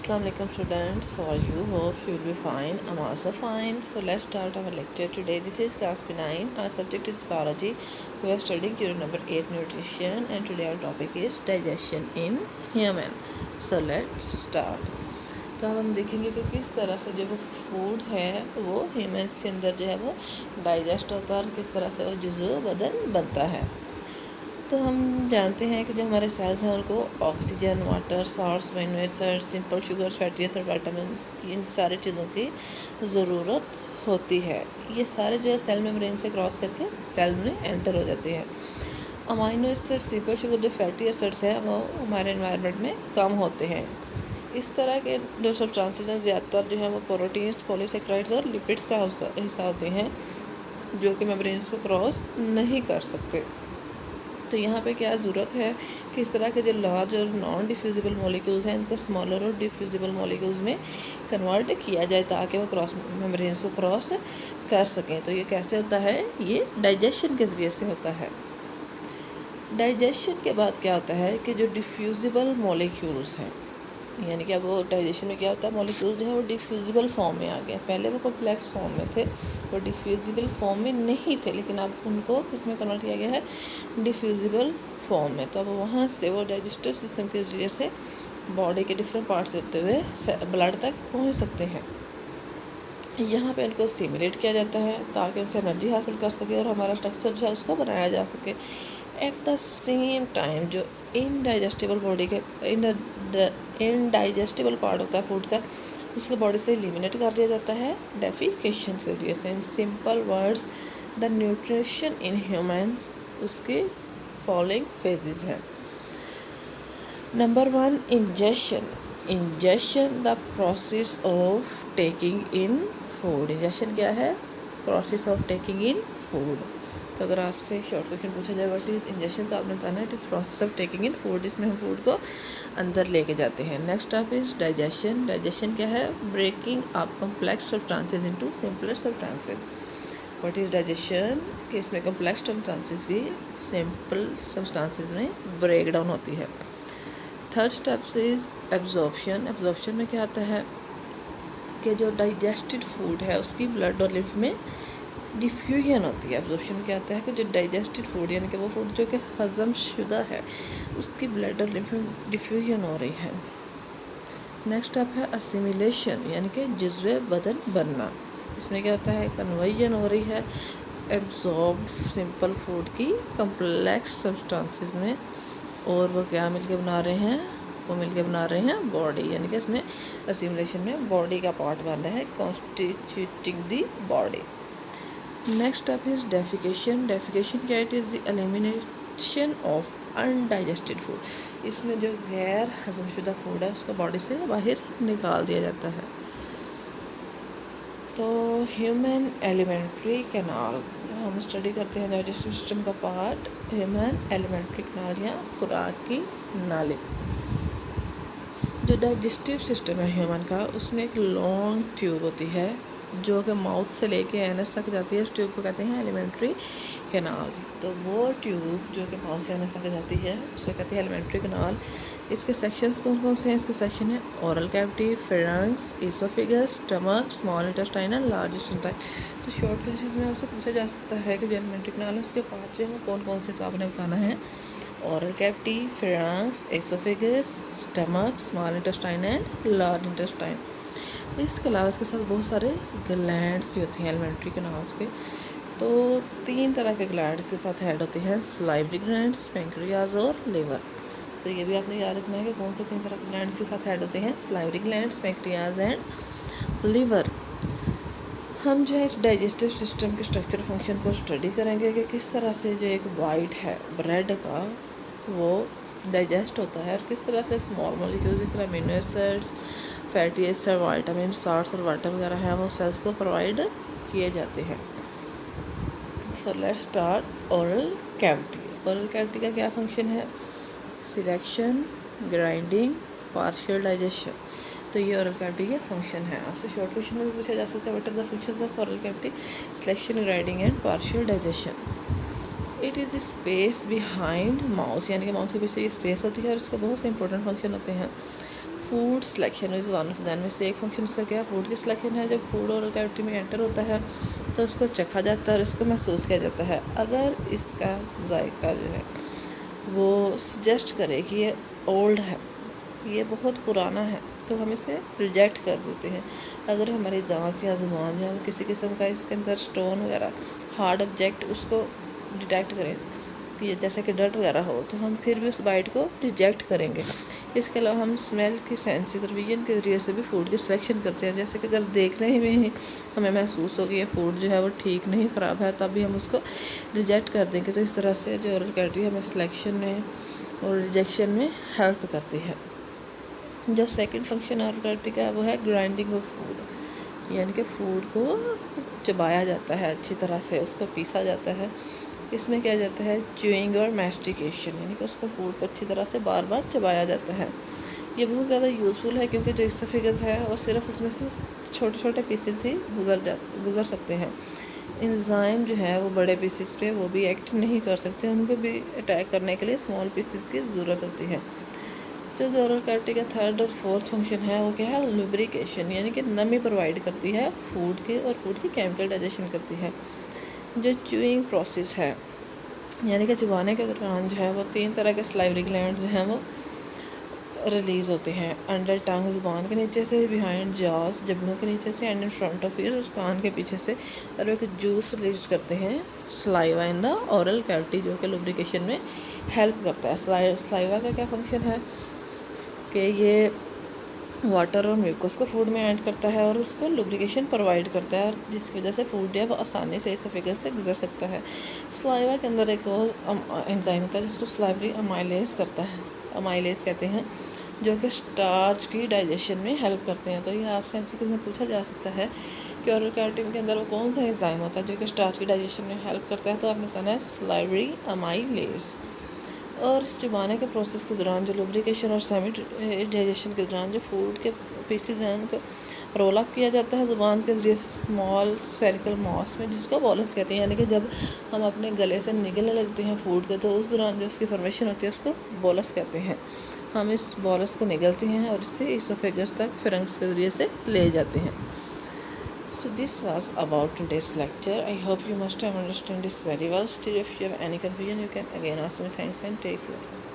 Assalamualaikum students, how are you? Hope you will be fine. I'm also fine. So let's start our lecture today. This is class B9. Our subject is biology. We are studying unit number 8 nutrition, and today our topic is digestion in human. So let's start. तो अब हम देखेंगे कि किस तरह से जो वो फूड है वो ह्यूमन्स के अंदर जो है वो डाइजेस्ट होता है और किस तरह से वो जुज़ो बदन बनता है। तो हम जानते हैं कि जो हमारे सेल्स हैं उनको oxygen, water, salts, amino acids, simple sugars, fatty acid, vitamins, इन सारी चीज़ों की ज़रूरत होती है। ये सारे जो है सेल मेम्ब्रेन से क्रॉस करके सेल में एंटर हो जाते हैं। अमीनो एसिड, सिंपल शुगर, जो फैटी एसिड्स हैं वो हमारे एनवायरनमेंट में कम होते हैं। इस तरह के जो सब्सटेंसेस हैं ज़्यादातर जो है वो प्रोटीन्स, पॉलीसेकेराइड्स और लिपिड्स का हिस्सा होते हैं जो कि मेम्ब्रेन्स को क्रॉस नहीं कर सकते। तो यहाँ पे क्या ज़रूरत है कि इस तरह के जो लार्ज और नॉन डिफ्यूजिबल मॉलिक्यूल्स हैं इनको स्मॉलर और डिफ्यूजिबल मॉलिक्यूल्स में कन्वर्ट किया जाए ताकि वो क्रॉस मेम्ब्रेन्स को क्रॉस कर सकें। तो ये कैसे होता है? ये डाइजेशन के ज़रिए से होता है। डाइजेशन के बाद क्या होता है कि जो डिफ्यूजिबल मॉलिक्यूल्स हैं, यानी कि अब वो डाइजेशन में क्या होता है, मॉलिक्यूल्स जो है वो डिफ्यूजिबल फॉर्म में आ गए। पहले वो कॉम्प्लेक्स फॉर्म में थे, वो डिफ्यूजिबल फॉर्म में नहीं थे, लेकिन अब उनको किस में कन्वर्ट किया गया है? डिफ्यूजिबल फॉर्म में। तो अब वहाँ से वो डाइजेस्टिव सिस्टम के जरिए से बॉडी के डिफरेंट पार्ट्स होते हुए ब्लड तक पहुँच सकते हैं। यहाँ पे इनको स्टिमुलेट किया जाता है ताकि उनसे एनर्जी हासिल कर सके और हमारा स्ट्रक्चर जो है उसको बनाया जा सके। एट द सेम टाइम जो इनडाइजेस्टिबल बॉडी के इनडाइजेस्टिबल पार्ट होता है फूड का, उसको बॉडी से एलिमिनेट कर दिया जाता है डेफिकेशन के जरिए से। In simple words the nutrition in humans उसके फॉलोइंग फेजेस हैं। Number 1, injection. Injection the process of taking in food. Injection क्या है? Process of taking in food. तो अगर आपसे शॉर्ट क्वेश्चन पूछा जाए व्हाट इज़ इंजेक्शन, तो आपने बताना है it is process of taking in food, जिसमें हम फूड को अंदर लेके जाते हैं। नेक्स्ट आप इज डाइजेशन। डाइजेशन क्या है? Breaking up complex substances into simpler substances. What is digestion? कि इसमें कॉम्प्लेक्स सब्सटेंसेस की सिंपल सब्सटेंसेस में ब्रेक डाउन होती है। Third steps is absorption. Absorption में क्या आता है कि जो डाइजेस्टेड फूड है उसकी ब्लड और लिम्फ में डिफ्यूजन होती है। एब्जॉर्प्शन क्या आता है कि जो डाइजेस्टेड फूड यानी कि वो फूड जो कि हज़म शुदा है उसकी ब्लड और लिम्फ में डिफ्यूजन हो रही है। नेक्स्ट आप है असिमिलेशन, यानी कि जुज़्वे बदन बनना। इसमें क्या होता है? कन्वर्जन हो रही है एब्जॉर्ब सिंपल फूड की कम्प्लेक्स सब्सटेंसेस में, और वो क्या मिलके बना रहे हैं? वो मिलके बना रहे हैं बॉडी, यानी कि इसमें असिमिलेशन में बॉडी का पार्ट बन रहा है, constituting the body. Next up is defecation. Defecation क्या? It is the elimination of undigested food. इसमें जो गैर हजमशुदा फूड है उसको बॉडी से बाहर निकाल दिया जाता है। तो ह्यूमन एलिमेंट्री कैनाल हम स्टडी करते हैं डाइजेस्टिव सिस्टम का पार्ट ह्यूमन एलिमेंट्री कैनाल या खुराक की नाली। जो डाइजेस्टिव सिस्टम है ह्यूमन का उसमें एक लॉन्ग ट्यूब होती है जो कि माउथ से लेके एनस तक जाती है। उस ट्यूब को कहते हैं एलिमेंट्री कैनाल। तो वो ट्यूब जो कि माउथ से एनस तक जाती है उसको कहते हैं एलिमेंट्री कैनाल। इसके सेक्शंस कौन कौन से हैं? इसके सेक्शन है oral cavity, pharynx, oesophagus, stomach, small intestine and large intestine. तो शॉर्ट क्वेश्चंस में आपसे पूछा जा सकता है कि जो एलिमेंट्री कैनाल है उसके पार्ट जो है वो कौन कौन से, तो आपने बताना है oral cavity, pharynx, oesophagus, stomach, small intestine and large intestine. इसके अलावा इसके साथ बहुत सारे ग्लैंड्स भी होती हैं एलिमेंट्री कैनाल्स के। तो 3 तरह के ग्लैंड्स के साथ ऐड होते हैं, सलाइवरी ग्लैंड्स, पैंक्रियाज और लिवर। तो ये भी आपने याद रखना है कि कौन से 3 तरह के ग्लैंड्स के साथ ऐड होते हैं, salivary glands, pancreas and liver. हम जो है डाइजेस्टिव सिस्टम के स्ट्रक्चर फंक्शन को स्टडी करेंगे कि किस तरह से जो एक वाइट है ब्रेड का वो डाइजेस्ट होता है और किस तरह से स्मॉल मॉलिक्यूल्स जिस तरह amino acids, fatty acid, vitamin, salts और वाटर वगैरह हैं वो सेल्स को प्रोवाइड किए जाते हैं। So let's start oral cavity. Oral cavity का क्या फंक्शन है? Selection, grinding, partial digestion. तो ये ओरल कैविटी का फंक्शन है। आपसे शॉर्ट क्वेश्चन में भी पूछा जा सकता है what are the functions of oral cavity? Selection, grinding and partial digestion. It is the space behind mouth, यानी कि माउथ के पीछे ये स्पेस होती है और इसके बहुत से इंपॉर्टेंट फंक्शन होते हैं। Food selection is one of them में से एक फंक्शन इसका क्या है, फूड की सिलेक्शन है। जब फूड ओरल कैविटी में एंटर होता है तो उसको चखा जाता है और इसको महसूस किया जाता है। अगर इसका जायका जो है वो सजेस्ट करे कि ये ओल्ड है, ये बहुत पुराना है, तो हम इसे रिजेक्ट कर देते हैं। अगर हमारी दांत या ज़ुबान या किसी किस्म का इसके अंदर स्टोन वगैरह हार्ड ऑब्जेक्ट उसको डिटेक्ट करें कि जैसे कि डर्ट वगैरह हो, तो हम फिर भी उस बाइट को रिजेक्ट करेंगे। इसके अलावा हम स्मेल की सेंसेस और विजन के ज़रिए से भी फूड की सिलेक्शन करते हैं। जैसे कि अगर देखने में ही हमें महसूस हो कि ये फूड जो है वो ठीक नहीं, ख़राब है, तब भी हम उसको रिजेक्ट कर देंगे। तो इस तरह से जो ओरल कैविटी हमें सिलेक्शन में और रिजेक्शन में हेल्प करती है। जो सेकंड फंक्शन ओरल कैविटी का है वो है ग्राइंडिंग ऑफ फूड, यानी कि फूड को चबाया जाता है, अच्छी तरह से उसको पीसा जाता है। इसमें क्या जाता है, च्यूइंग और मैस्टिकेशन, यानी कि उसको फूड को अच्छी तरह से बार बार चबाया जाता है। ये बहुत ज़्यादा यूज़फुल है क्योंकि जो इसोफेगस है वो सिर्फ उसमें से छोटे छोटे पीसेस ही गुज़र सकते हैं। एंजाइम जो है वो बड़े पीसेस पे वो भी एक्ट नहीं कर सकते, उनको भी अटैक करने के लिए स्मॉल पीसेस की ज़रूरत होती है। जो ओरल कैविटी का थर्ड और फोर्थ फंक्शन है वो क्या है, लुब्रिकेशन, यानी कि नमी प्रोवाइड करती है फूड के और फूड की केमिकल डाइजेशन करती है। जो च्यूइंग प्रोसेस है, यानी कि चबाने के दौरान जो है वो 3 तरह के सलाइवरी ग्लैंड्स हैं वो रिलीज़ होते हैं। अंडर टंग ज़ुबान के नीचे से, बिहाइंड जॉस जबड़ों के नीचे से, and in front of ears कान के पीछे से, और एक जूस रिलीज करते हैं saliva in the oral cavity, जो कि लुब्रिकेशन में हेल्प करता है। सलाइवा का क्या फंक्शन है कि ये वाटर और म्यूकस को फूड में ऐड करता है और उसको लुब्रिकेशन प्रोवाइड करता है, जिसकी वजह से फूड है वो आसानी से इसोफेगस से गुजर सकता है। सलाइवा के अंदर एक और एंजाइम होता है जिसको सलाइवरी अमाइलेज करता है, अमाइलेज कहते हैं, जो कि स्टार्च की डाइजेशन में हेल्प करते हैं। तो ये आपसे किसी पूछा जा सकता है कि ओरल कैविटी के अंदर वो कौन सा एंजाइम होता है जो कि स्टार्च की डाइजेशन में हेल्प करता है, तो आपने कहना है सलाइवरी अमाइलेज। और इस चबाने के प्रोसेस के दौरान जो लुब्रिकेशन और सेमी डाइजेशन के दौरान जो फूड के पीसेज हैं उनको रोल अप किया जाता है ज़ुबान के जरिए से स्मॉल स्फेरिकल मॉस में, जिसको बोलस कहते हैं। यानी कि जब हम अपने गले से निगलने लगते हैं फूड के, तो उस दौरान जो उसकी फॉर्मेशन होती है उसको बोलस कहते हैं। हम इस बोलस को निगलते हैं और इससे इसोफेगस तक फेरेंक्स के ज़रिए से ले जाते हैं। So this was about today's lecture. I hope you must have understood this very well. Still, if you have any confusion, you can again ask me. Thanks and take care.